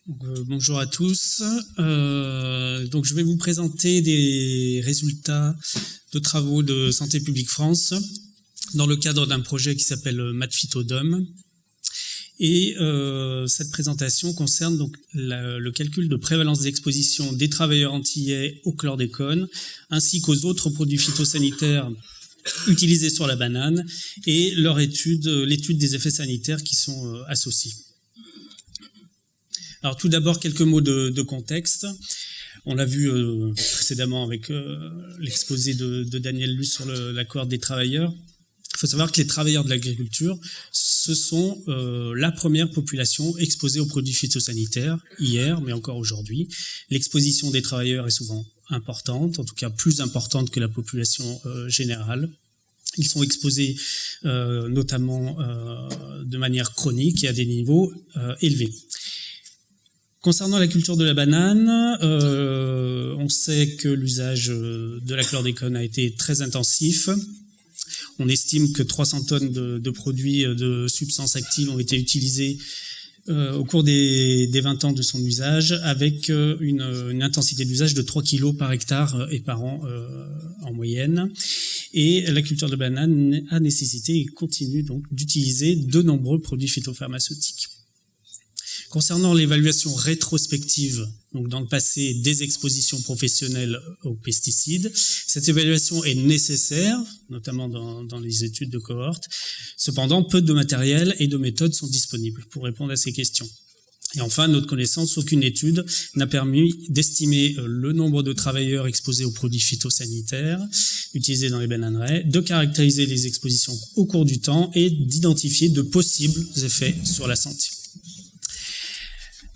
Bonjour à tous. Donc je vais vous présenter des résultats de travaux de Santé publique France dans le cadre d'un projet qui s'appelle MATPhytodome. Et cette présentation concerne donc le calcul de prévalence d'exposition des travailleurs antillais au chlordécone ainsi qu'aux autres produits phytosanitaires utilisés sur la banane et l'étude des effets sanitaires qui sont associés. Alors tout d'abord, quelques mots de contexte. On l'a vu précédemment avec l'exposé de Daniel Luce sur la cohorte des travailleurs. Il faut savoir que les travailleurs de l'agriculture, ce sont la première population exposée aux produits phytosanitaires, hier, mais encore aujourd'hui. L'exposition des travailleurs est souvent importante, en tout cas plus importante que la population générale. Ils sont exposés notamment de manière chronique et à des niveaux élevés. Concernant la culture de la banane, on sait que l'usage de la chlordécone a été très intensif. On estime que 300 tonnes de produits de substances actives ont été utilisés au cours des 20 ans de son usage, avec une intensité d'usage de 3 kg par hectare et par an en moyenne. Et la culture de banane a nécessité et continue donc d'utiliser de nombreux produits phytopharmaceutiques. Concernant l'évaluation rétrospective, donc dans le passé, des expositions professionnelles aux pesticides, cette évaluation est nécessaire, notamment dans les études de cohorte. Cependant, peu de matériel et de méthodes sont disponibles pour répondre à ces questions. Et enfin, à notre connaissance, aucune étude n'a permis d'estimer le nombre de travailleurs exposés aux produits phytosanitaires utilisés dans les bananeraies, de caractériser les expositions au cours du temps et d'identifier de possibles effets sur la santé.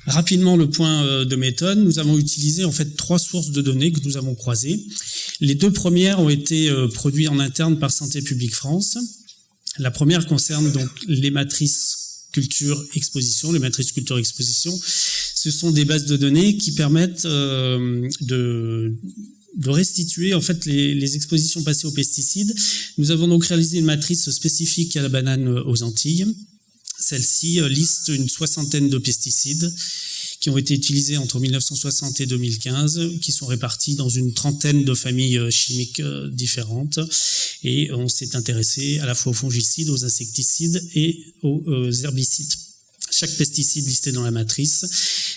Rapidement, le point de méthode, nous avons utilisé en fait 3 sources de données que nous avons croisées. Les 2 premières ont été produites en interne par Santé publique France. La première concerne donc les matrices culture-exposition. Les matrices culture-exposition, ce sont des bases de données qui permettent de restituer en fait les expositions passées aux pesticides. Nous avons donc réalisé une matrice spécifique à la banane aux Antilles. Celle-ci liste une 60aine de pesticides qui ont été utilisés entre 1960 et 2015, qui sont répartis dans une 30aine de familles chimiques différentes. Et on s'est intéressé à la fois aux fongicides, aux insecticides et aux herbicides. Chaque pesticide listé dans la matrice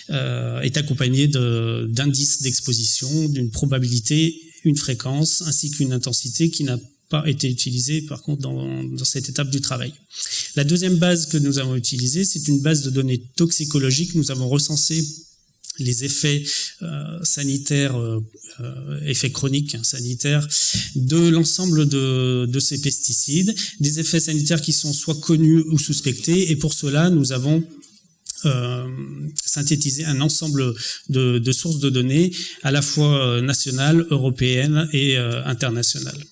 est accompagné d'indices d'exposition, d'une probabilité, une fréquence, ainsi qu'une intensité qui n'a pas été utilisée par contre dans cette étape du travail. La deuxième base que nous avons utilisée, c'est une base de données toxicologiques. Nous avons recensé les effets sanitaires, effets chroniques sanitaires de l'ensemble de ces pesticides, des effets sanitaires qui sont soit connus ou suspectés, et pour cela nous avons synthétiser un ensemble de sources de données à la fois nationales, européennes et internationales.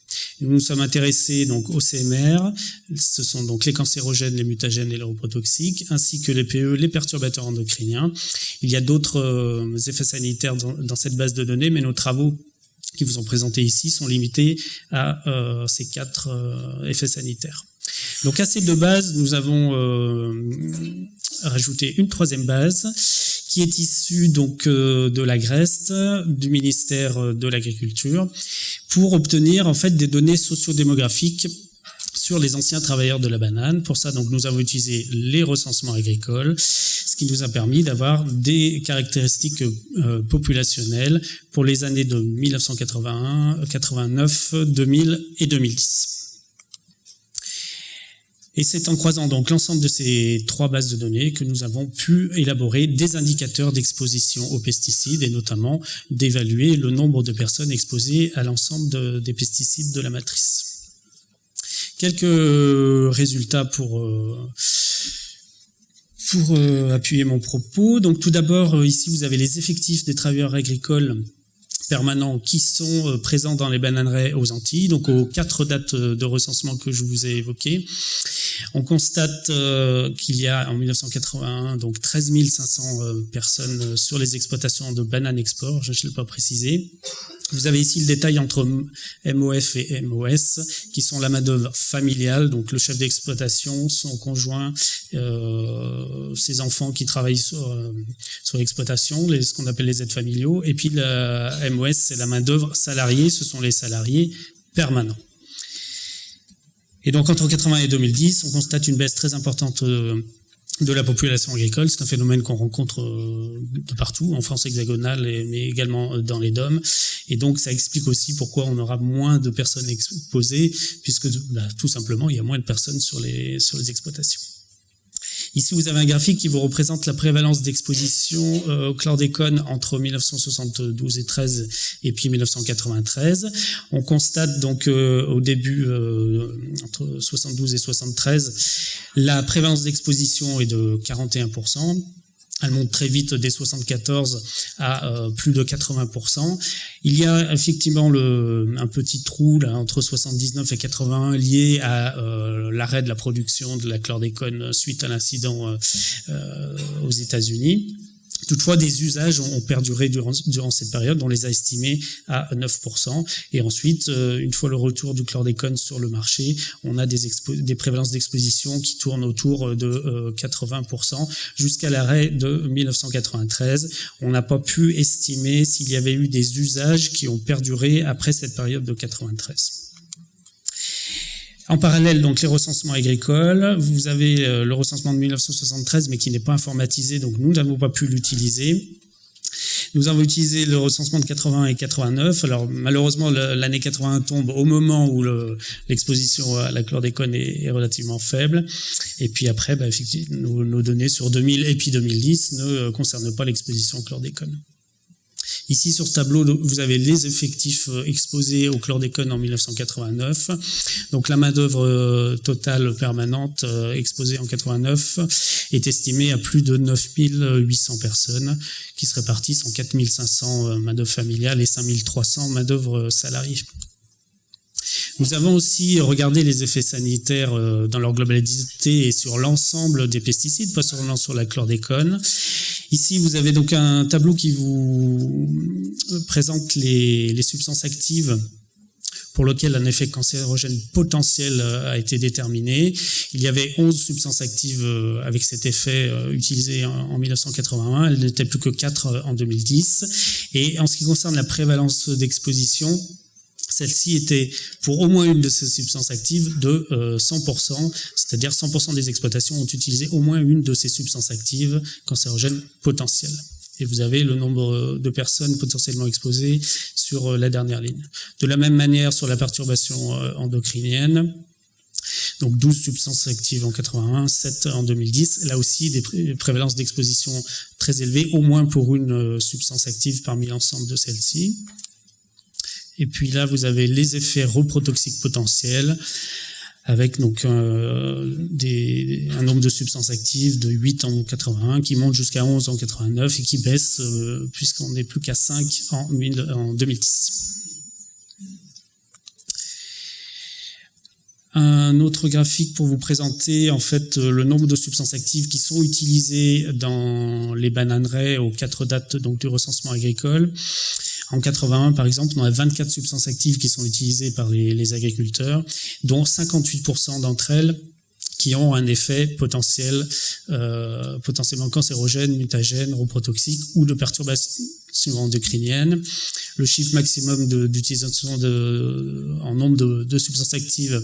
Nous nous sommes intéressés donc au CMR, ce sont donc les cancérogènes, les mutagènes et les reprotoxiques, ainsi que les PE, les perturbateurs endocriniens. Il y a d'autres effets sanitaires dans cette base de données, mais nos travaux qui vous sont présentés ici sont limités à ces 4 effets sanitaires. Donc à ces 2 bases, nous avons rajouté une 3e base qui est issue donc de l'Agreste, du ministère de l'Agriculture, pour obtenir en fait des données sociodémographiques sur les anciens travailleurs de la banane. Pour ça, donc, nous avons utilisé les recensements agricoles, ce qui nous a permis d'avoir des caractéristiques populationnelles pour les années de 1981, 89, 2000 et 2010. Et c'est en croisant donc l'ensemble de ces 3 bases de données que nous avons pu élaborer des indicateurs d'exposition aux pesticides et notamment d'évaluer le nombre de personnes exposées à l'ensemble des pesticides de la matrice. Quelques résultats pour appuyer mon propos. Donc tout d'abord, ici vous avez les effectifs des travailleurs agricoles permanents qui sont présents dans les bananeraies aux Antilles, donc aux 4 dates de recensement que je vous ai évoquées. On constate qu'il y a en 1981 donc 13 500 personnes sur les exploitations de bananes export, je ne l'ai pas précisé. Vous avez ici le détail entre MOF et MOS, qui sont la main-d'œuvre familiale, donc le chef d'exploitation, son conjoint, ses enfants qui travaillent sur l'exploitation, ce qu'on appelle les aides familiaux. Et puis la MOS, c'est la main-d'œuvre salariée, ce sont les salariés permanents. Et donc entre 80 et 2010, on constate une baisse très importante de la population agricole. C'est un phénomène qu'on rencontre de partout, en France hexagonale, mais également dans les DOM. Et donc, ça explique aussi pourquoi on aura moins de personnes exposées, puisque tout simplement, il y a moins de personnes sur les exploitations. Ici, vous avez un graphique qui vous représente la prévalence d'exposition au chlordécone entre 1972 et 13 et puis 1993. On constate donc au début, entre 72 et 73, la prévalence d'exposition est de 41%. Elle monte très vite dès 74 à plus de 80%. Il y a effectivement un petit trou là, entre 79 et 81 lié à l'arrêt de la production de la chlordécone suite à l'incident aux États-Unis. Toutefois, des usages ont perduré durant cette période, on les a estimés à 9%. Et ensuite, une fois le retour du chlordécone sur le marché, on a des prévalences d'exposition qui tournent autour de 80% jusqu'à l'arrêt de 1993. On n'a pas pu estimer s'il y avait eu des usages qui ont perduré après cette période de 93. En parallèle, donc, les recensements agricoles. Vous avez le recensement de 1973, mais qui n'est pas informatisé, donc nous n'avons pas pu l'utiliser. Nous avons utilisé le recensement de 80 et 89. Alors, malheureusement, l'année 81 tombe au moment où l'exposition à la chlordécone est relativement faible. Et puis après, effectivement, nos données sur 2000 et puis 2010 ne concernent pas l'exposition au chlordécone. Ici, sur ce tableau, vous avez les effectifs exposés au chlordécone en 1989. Donc, la main-d'œuvre totale permanente exposée en 89 est estimée à plus de 9800 personnes qui se répartissent en 4500 main-d'œuvre familiale et 5300 main-d'œuvre salariée. Nous avons aussi regardé les effets sanitaires dans leur globalité et sur l'ensemble des pesticides, pas seulement sur la chlordécone. Ici, vous avez donc un tableau qui vous présente les substances actives pour lesquelles un effet cancérogène potentiel a été déterminé. Il y avait 11 substances actives avec cet effet utilisées en 1981. Elles n'étaient plus que 4 en 2010. Et en ce qui concerne la prévalence d'exposition, celle-ci était, pour au moins une de ces substances actives, de 100%, c'est-à-dire 100% des exploitations ont utilisé au moins une de ces substances actives cancérogènes potentielles. Et vous avez le nombre de personnes potentiellement exposées sur la dernière ligne. De la même manière, sur la perturbation endocrinienne, donc 12 substances actives en 81, 7 en 2010. Là aussi, des prévalences d'exposition très élevées, au moins pour une substance active parmi l'ensemble de celles-ci. Et puis là, vous avez les effets reprotoxiques potentiels avec donc un nombre de substances actives de 8 en 81 qui monte jusqu'à 11 en 89 et qui baisse puisqu'on n'est plus qu'à 5 en 2010. Un autre graphique pour vous présenter en fait le nombre de substances actives qui sont utilisées dans les bananeraies aux 4 dates donc du recensement agricole. En 81, par exemple, on a 24 substances actives qui sont utilisées par les agriculteurs, dont 58% d'entre elles qui ont un effet potentiel, potentiellement cancérogène, mutagène, reprotoxique ou de perturbation endocrinienne. Le chiffre maximum d'utilisation en nombre de substances actives,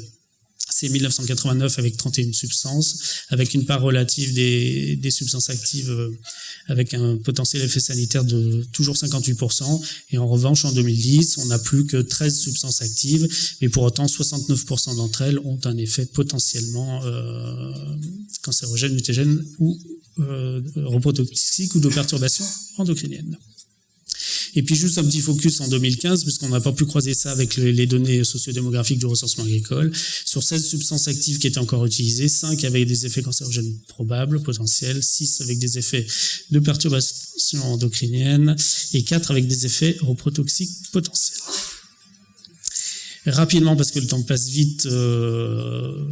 c'est 1989 avec 31 substances, avec une part relative des substances actives avec un potentiel effet sanitaire de toujours 58%. Et en revanche, en 2010, on n'a plus que 13 substances actives, mais pour autant, 69% d'entre elles ont un effet potentiellement cancérogène, mutagène ou reprotoxique ou de perturbation endocrinienne. Et puis juste un petit focus en 2015, puisqu'on n'a pas pu croiser ça avec les données sociodémographiques du recensement agricole. Sur 16 substances actives qui étaient encore utilisées, 5 avec des effets cancérogènes probables, potentiels, 6 avec des effets de perturbation endocrinienne et 4 avec des effets reprotoxiques potentiels. Rapidement, parce que le temps passe vite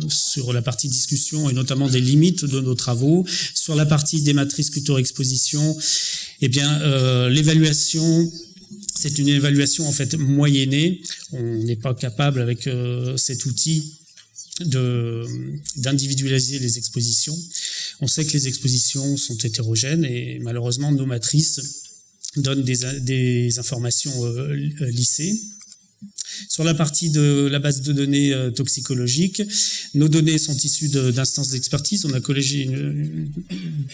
sur la partie discussion et notamment des limites de nos travaux. Sur la partie des matrices culture-exposition, eh bien, l'évaluation C'est une évaluation en fait moyennée. On n'est pas capable avec cet outil d'individualiser les expositions. On sait que les expositions sont hétérogènes et malheureusement nos matrices donnent des informations lissées. Sur la partie de la base de données toxicologique, nos données sont issues d'instances d'expertise. On a collégé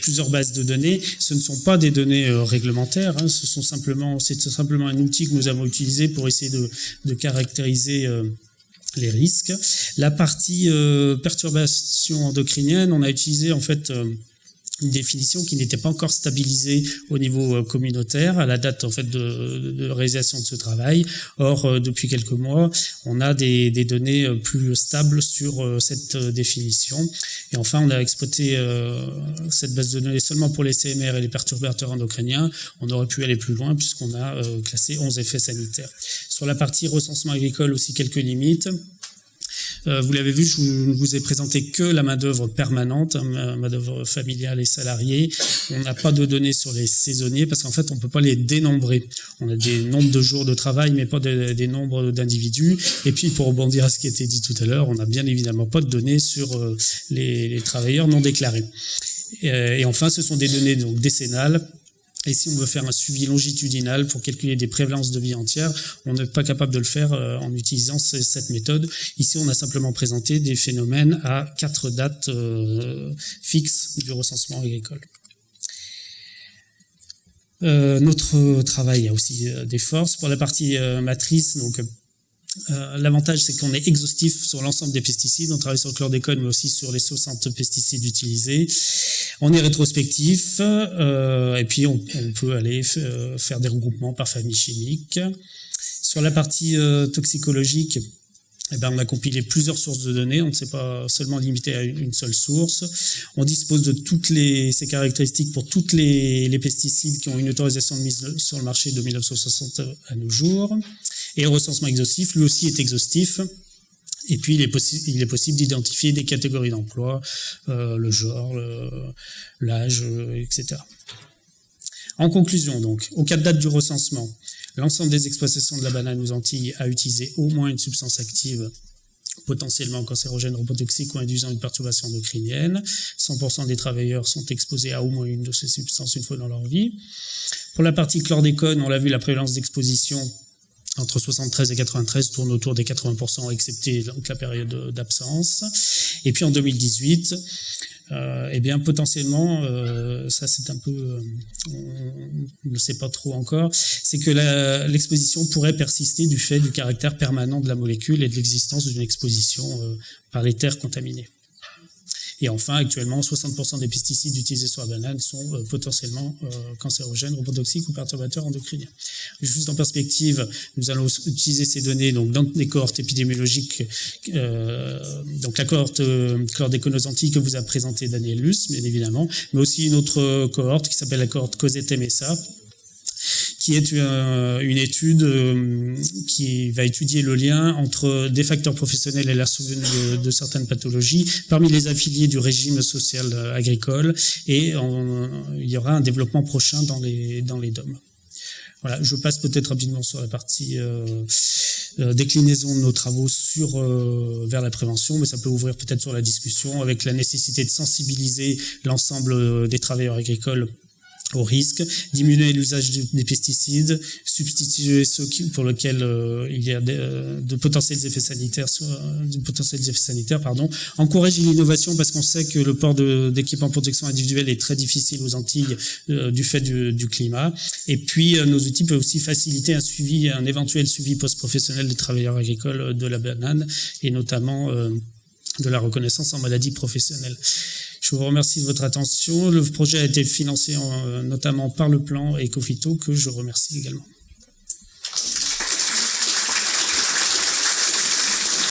plusieurs bases de données. Ce ne sont pas des données réglementaires. Hein. C'est simplement un outil que nous avons utilisé pour essayer de caractériser les risques. La partie perturbation endocrinienne, on a utilisé en fait une définition qui n'était pas encore stabilisée au niveau communautaire à la date en fait de réalisation de ce travail. Or, depuis quelques mois, on a des données plus stables sur cette définition. Et enfin, on a exploité cette base de données seulement pour les CMR et les perturbateurs endocriniens. On aurait pu aller plus loin puisqu'on a classé 11 effets sanitaires. Sur la partie recensement agricole, aussi quelques limites. Vous l'avez vu, je ne vous ai présenté que la main-d'œuvre permanente, main-d'œuvre familiale et salariée. On n'a pas de données sur les saisonniers parce qu'en fait, on ne peut pas les dénombrer. On a des nombres de jours de travail, mais pas des nombres d'individus. Et puis, pour rebondir à ce qui a été dit tout à l'heure, on n'a bien évidemment pas de données sur les travailleurs non déclarés. Et enfin, ce sont des données donc décennales. Et si on veut faire un suivi longitudinal pour calculer des prévalences de vie entière, on n'est pas capable de le faire en utilisant cette méthode. Ici, on a simplement présenté des phénomènes à 4 dates fixes du recensement agricole. Notre travail a aussi des forces. Pour la partie matrice, donc l'avantage, c'est qu'on est exhaustif sur l'ensemble des pesticides. On travaille sur le chlordécone, mais aussi sur les 60 pesticides utilisés. On est rétrospectif, et puis on peut aller faire des regroupements par famille chimique. Sur la partie toxicologique, eh ben, on a compilé plusieurs sources de données. On ne s'est pas seulement limité à une seule source. On dispose de toutes ces caractéristiques pour tous les pesticides qui ont une autorisation de mise sur le marché de 1960 à nos jours. Et le recensement exhaustif, lui aussi, est exhaustif. Et puis, il est possible d'identifier des catégories d'emploi, le genre, l'âge, etc. En conclusion, donc, au cas de date du recensement, l'ensemble des exploitations de la banane aux Antilles a utilisé au moins une substance active potentiellement cancérogène, reprotoxique ou induisant une perturbation endocrinienne. 100% des travailleurs sont exposés à au moins une de ces substances une fois dans leur vie. Pour la partie chlordécone, on l'a vu, la prévalence d'exposition entre 73 et 93 tourne autour des 80%, excepté donc la période d'absence. Et puis en 2018, eh bien potentiellement, ça c'est un peu, on ne sait pas trop encore, c'est que l'exposition pourrait persister du fait du caractère permanent de la molécule et de l'existence d'une exposition par les terres contaminées. Et enfin, actuellement, 60% des pesticides utilisés sur la banane sont potentiellement cancérogènes, reprotoxiques ou perturbateurs endocriniens. Juste en perspective, nous allons utiliser ces données donc, dans des cohortes épidémiologiques, donc la cohorte chlordécone aux Antilles que vous a présentée Daniel Luce, bien évidemment, mais aussi une autre cohorte qui s'appelle la cohorte Cosette-MSA, qui est une étude qui va étudier le lien entre des facteurs professionnels et la survenue de certaines pathologies parmi les affiliés du régime social agricole, et il y aura un développement prochain dans les DOM. Voilà, je passe peut-être rapidement sur la partie déclinaison de nos travaux vers la prévention, mais ça peut ouvrir peut-être sur la discussion avec la nécessité de sensibiliser l'ensemble des travailleurs agricoles au risque, diminuer l'usage des pesticides, substituer ceux pour lesquels il y a de potentiels effets sanitaires, encourager l'innovation parce qu'on sait que le port d'équipements de protection individuelle est très difficile aux Antilles du fait du climat. Et puis nos outils peuvent aussi faciliter un éventuel suivi post-professionnel des travailleurs agricoles de la banane et notamment de la reconnaissance en maladie professionnelle. Je vous remercie de votre attention. Le projet a été financé notamment par le plan Ecofito, que je remercie également.